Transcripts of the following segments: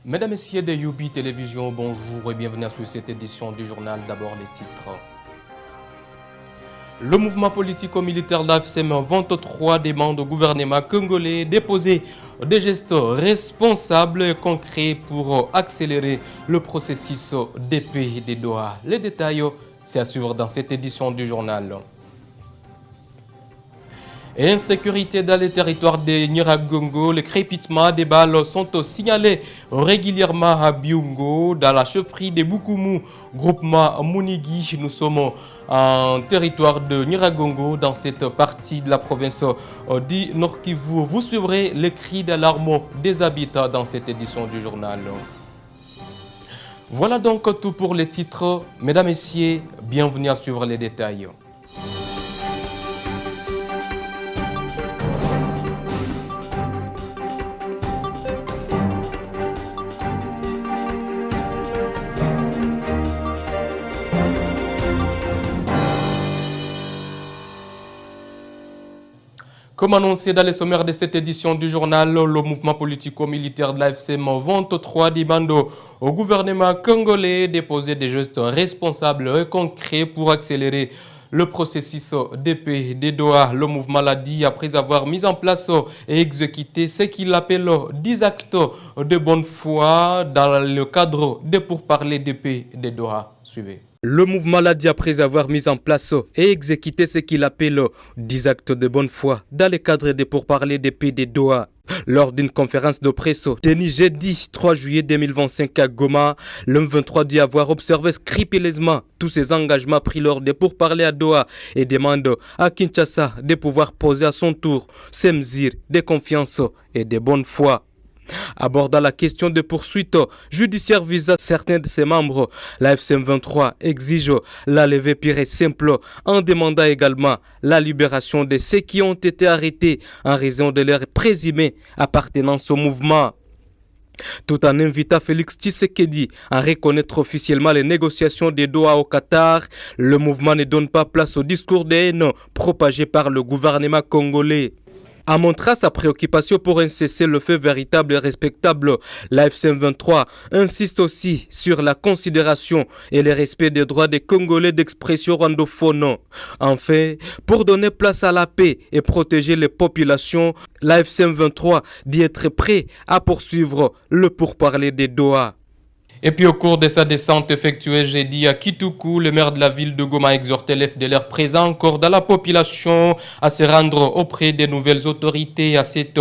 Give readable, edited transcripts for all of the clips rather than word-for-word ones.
Mesdames, Messieurs de Youbi Télévision, bonjour et bienvenue sur cette édition du journal. D'abord les titres. Le mouvement politico-militaire d'AFSEM 23 demande au gouvernement congolais de poser des gestes responsables et concrets pour accélérer le processus de paix de Doha. Les détails, c'est à suivre dans cette édition du journal. Insécurité dans les territoires de Nyiragongo, les crépitements des balles sont signalés régulièrement à Byungo, dans la chefferie de Bukumu, groupement Munigi. Nous sommes en territoire de Nyiragongo, dans cette partie de la province du Nord Kivu. Vous suivrez les cris d'alarme des habitants dans cette édition du journal. Voilà donc tout pour les titres. Mesdames, Messieurs, bienvenue à suivre les détails. Comme annoncé dans les sommaires de cette édition du journal, le mouvement politico-militaire de l'AFSEM 23 demande au gouvernement congolais de poser des gestes responsables et concrets pour accélérer le processus de paix de Doha. Le mouvement l'a dit après avoir mis en place et exécuté ce qu'il appelle 10 actes de bonne foi dans le cadre des pourparlers de paix de Doha. Suivez. Le mouvement l'a dit après avoir mis en place et exécuté ce qu'il appelle 10 actes de bonne foi dans le cadre des pourparlers de paix de Doha. Lors d'une conférence de presse tenue jeudi 3 juillet 2025 à Goma, l'homme 23 dit avoir observé scrupuleusement tous ses engagements pris lors des pourparlers à Doha et demande à Kinshasa de pouvoir poser à son tour ses mesures de confiance et de bonne foi. Abordant la question de poursuite judiciaire visant certains de ses membres, la FCM 23 exige la levée pure et simple en demandant également la libération de ceux qui ont été arrêtés en raison de leur présumée appartenance au mouvement. Tout en invitant Félix Tshisekedi à reconnaître officiellement les négociations de Doha au Qatar, le mouvement ne donne pas place au discours de haine propagé par le gouvernement congolais. En montrant sa préoccupation pour un cessez-le-feu véritable et respectable, la FCM 23 insiste aussi sur la considération et le respect des droits des Congolais d'expression rwandophone. Enfin, pour donner place à la paix et protéger les populations, la FCM 23 dit être prêt à poursuivre le pourparler de Doha. Et puis au cours de sa descente effectuée jeudi à Kituku, le maire de la ville de Goma a exhorté les FDLR présents encore dans la population à se rendre auprès des nouvelles autorités. À cette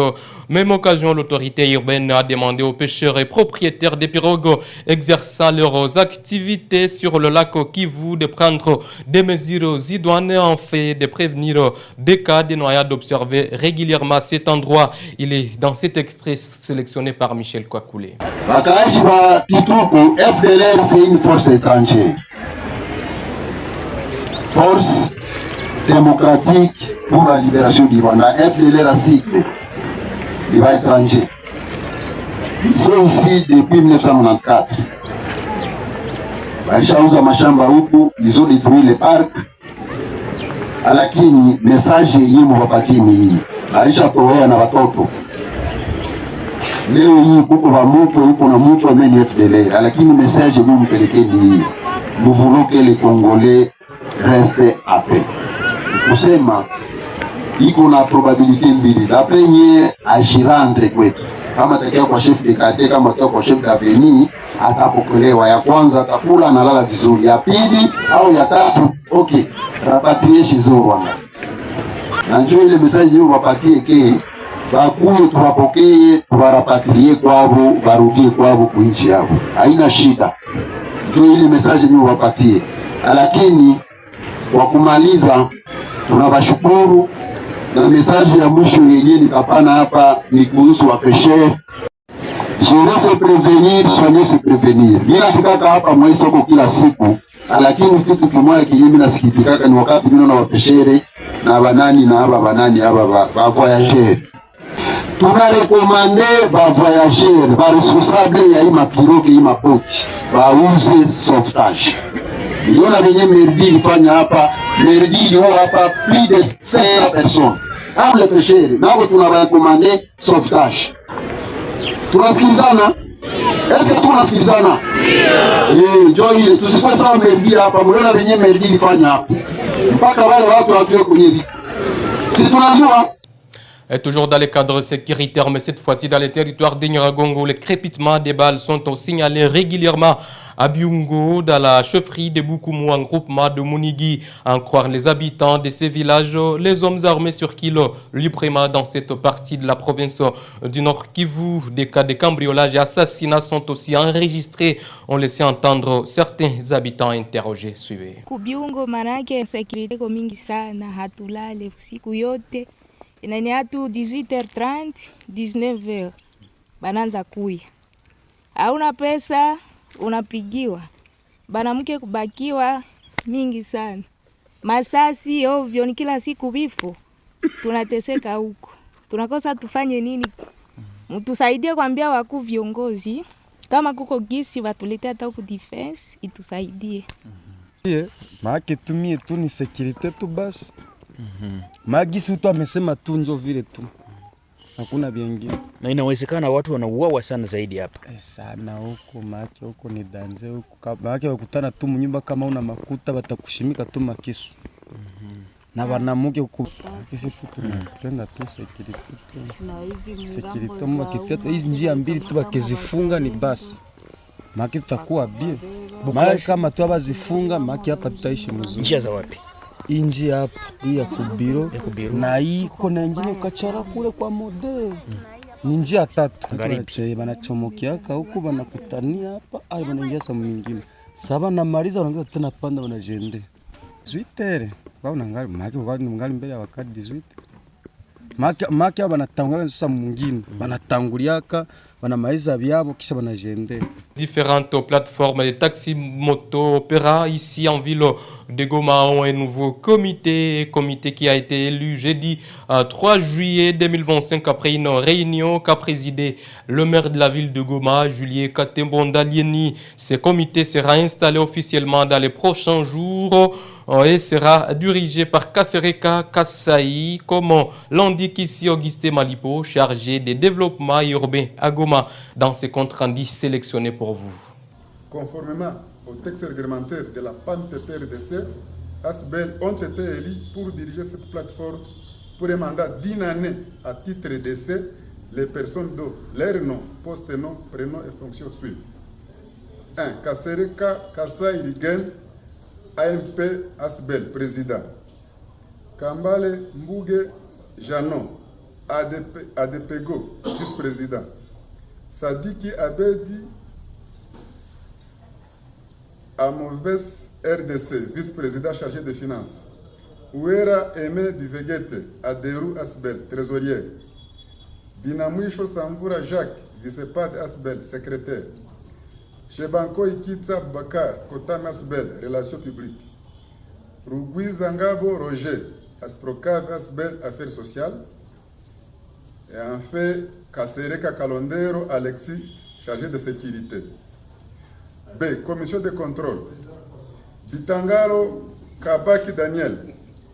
même occasion, l'autorité urbaine a demandé aux pêcheurs et propriétaires des pirogues exerçant leurs activités sur le lac Kivu de prendre des mesures idoines en fait de prévenir des cas de noyades observés régulièrement à cet endroit. Il est dans cet extrait sélectionné par Michel Kwakoulé. FDLR, c'est une force étrangère. Force démocratique pour la libération du Rwanda. FDLR a sigle. Il va étranger. Ils sont ici depuis 1994. Ils ont détruit les parcs. Lakini message yimowapatie ni alishatoea na watoto. Leo hii kuko wa mtu huko na mtu ameni FDLR, lakini message nous mpelekeni hii. Nous voulons que les Congolais restent à paix. Kusema iko na probabilité mbili. La première ajirandre kwetu. Kama takia kwa chef de quartier, kama takia kwa chef d'avenue, atapokelewa. Ya kwanza atakula na lala vizuri. Ya pili au ya tatu, okay, rapatrier chez Rwanda. Na njoo ile message hiyo wapatie ke bakuye tuwapokee, tuwarapatrie kwao, barudie kwao kuishi yao. Haina shida. Njoo ile message hiyo wapatie. Lakini kwa kumaliza tunawashukuru na message ya mwisho yenyewe nikapana hapa ni kuhusu wapeshe. Gérer se prévenir, soigner se prévenir. Mimi nafikaka hapa mwa soko kila siku, lakini kitu kimoja kinyemi nasikitikaka ni wakati mimi na wapeshere na banani na haba banani haba ba voyageurs. Tunarekomande ba voyageurs, ba responsable ya ima pirogue ima boti, ba uze sauvetage. Ndio na benye merdi ilifanya hapa, merdi ilio hapa plus de 500 personnes. Au les pêcheurs, nao tunarekomande sauvetage. Tunasikilizana? Est-ce que tunasikilizana? Ndio ile tusikuwe sawa merdi hapa, mliona venye merdi ilifanya hapa. Mpaka wale watu watu kwenye vipi. Sisi tunajua. Et toujours dans les cadres sécuritaires, mais cette fois-ci dans les territoires d'Nyiragongo, les crépitements des balles sont signalés régulièrement à Byungo, dans la chefferie de Bukumu, en groupement de Munigi. En croire les habitants de ces villages, les hommes armés sur Kilo, l'Uprema dans cette partie de la province du Nord Kivu. Des cas de cambriolage et assassinats sont aussi enregistrés. On laissait entendre certains habitants interrogés. Suivez. Kubyungo manake sécurité ko mingi sana, hatulale usiku yote. Inani hatu 18h30, 19h bananza kuya. Hauna pesa unapigiwa. Banamuke kubakiwa mingi sana. Masasi ovyo ni kila siku vifo. Tunateseka huko. Tunakosa tufanye nini? Mtusaidie kuambia wakuu viongozi kama kuko gisi watuletea hata huko defense itusaidie. Maake tumie tu ni security tu basi. Magisi utu amesema tu njo vile tu. Hakuna vingine. Na inawezekana watu wanauawa sana zaidi hapa. Sana huko maake huko ni danze huko. Maake wakutana tu mnyumba kama una makuta batakushimika tu makisu. Na wanamuke huko. Kisi tu tunapenda tu security tu. Security mwa kitete hizi njia mbili tu bakizifunga ni basi. Maake tutakuwa bien. Maana kama tu abazifunga maake hapa tutaishi mzuri. Njia za wapi? Inji hapa hii ya kubiro na hii kona ingine ukachara kule kwa model. Ni njia tatu. Banachomokiaka huko banakutania hapa ai banaingia sehemu nyingine. Saba na maliza wanaanza tena panda wanajende. 18 wao nangali maki wao ni ngali mbele ya wakati 18. Maki banatangua sasa mwingine. Banatanguliaka banamaliza byabo kisha banajende. Différentes plateformes de taxis moto opéra ici en ville de Goma ont un nouveau comité qui a été élu jeudi 3 juillet 2025 après une réunion qu'a présidé le maire de la ville de Goma, Julien Katembonda Lieni. Ce comité sera installé officiellement dans les prochains jours et sera dirigé par Kasereka Kasai, comme l'indique ici Augustin Malipo, chargé des développements urbains à Goma, dans ses comptes rendus sélectionnés pour vous. Conformément au texte réglementaire de la PAN-TPRDC, ASBEL ont été élus pour diriger cette plateforme pour un mandat d'une année à titre d'essai. Les personnes dont leur nom, poste-nom, prénom et fonction suivent. 1. Kasereka Kasai Rigel, AMP ASBEL, président. Kambale Mbouge Janon, ADPGO, vice-président. Sadiki Abedi Amoves RDC, vice-président chargé des finances. Ouera Aimé Duvegete, Aderou Asbel, trésorier. Binamwisho Samvura Jacques, vice-pad Asbel, secrétaire. Chebanko Ikitsa Bakar, Kotam Asbel, relations publiques. Rugui Zangabo Roger, Asprocav Asbel, affaires sociales. Et enfin, Kasereka Kalondero Alexis, chargé de sécurité. B. Commission de contrôle. Bitangalo Kabaki Daniel,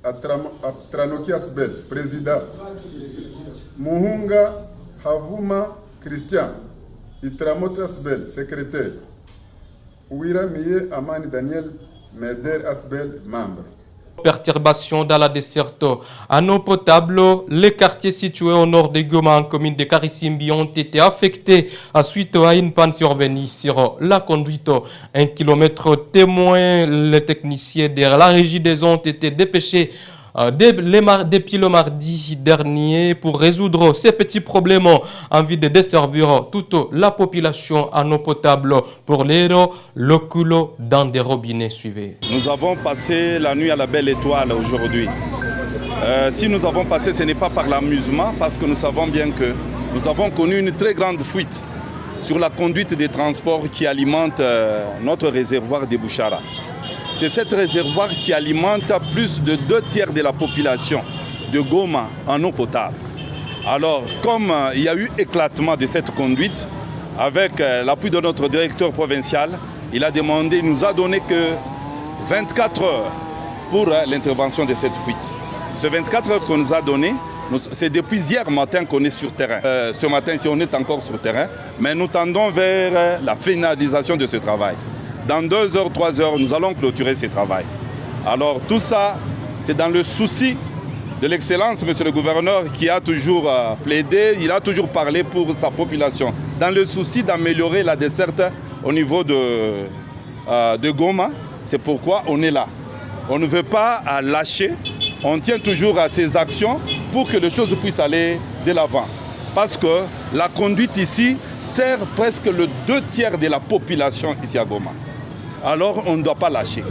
Atranoki Asbel, président. Muhunga Havuma Christian, Itramote Asbel, secrétaire. Ouira Miye Amani Daniel, Meder Asbel, membre. Perturbation dans la desserte en eau potable. Les quartiers situés au nord de Goma, en commune de Karisimbi, ont été affectés suite à une panne survenue sur la conduite. 1 kilomètre témoin, les techniciens de la régie des eaux ont été dépêchés depuis le mardi dernier pour résoudre ces petits problèmes en vue de desservir toute la population en eau potable pour l'eau, le coulo dans des robinets. Suivez. Nous avons passé la nuit à la belle étoile aujourd'hui. Si nous avons passé, ce n'est pas par l'amusement, parce que nous savons bien que nous avons connu une très grande fuite sur la conduite des transports qui alimente notre réservoir de Bouchara. C'est cet réservoir qui alimente plus de 2/3 de la population de Goma en eau potable. Alors, comme il y a eu éclatement de cette conduite, avec l'appui de notre directeur provincial, il a demandé, il nous a donné que 24 heures pour l'intervention de cette fuite. Ces 24 heures qu'on nous a donné, C'est depuis hier matin qu'on est sur terrain. Ce matin, si on est encore sur terrain, mais nous tendons vers la finalisation de ce travail. Dans 2 heures, 3 heures, nous allons clôturer ce travail. Alors tout ça, c'est dans le souci de l'excellence, monsieur le gouverneur, qui a toujours plaidé, il a toujours parlé pour sa population, dans le souci d'améliorer la desserte au niveau de Goma. C'est pourquoi on est là. On ne veut pas lâcher, on tient toujours à ces actions pour que les choses puissent aller de l'avant. Parce que la conduite ici sert presque le 2/3 de la population ici à Goma. Alors on ne doit pas lâcher.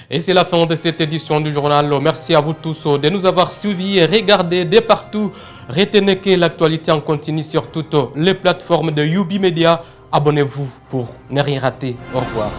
Et c'est la fin de cette édition du journal. Merci à vous tous de nous avoir suivis et regardés de partout. Retenez que l'actualité en continue sur toutes les plateformes de Youbi Media. Abonnez-vous pour ne rien rater. Au revoir.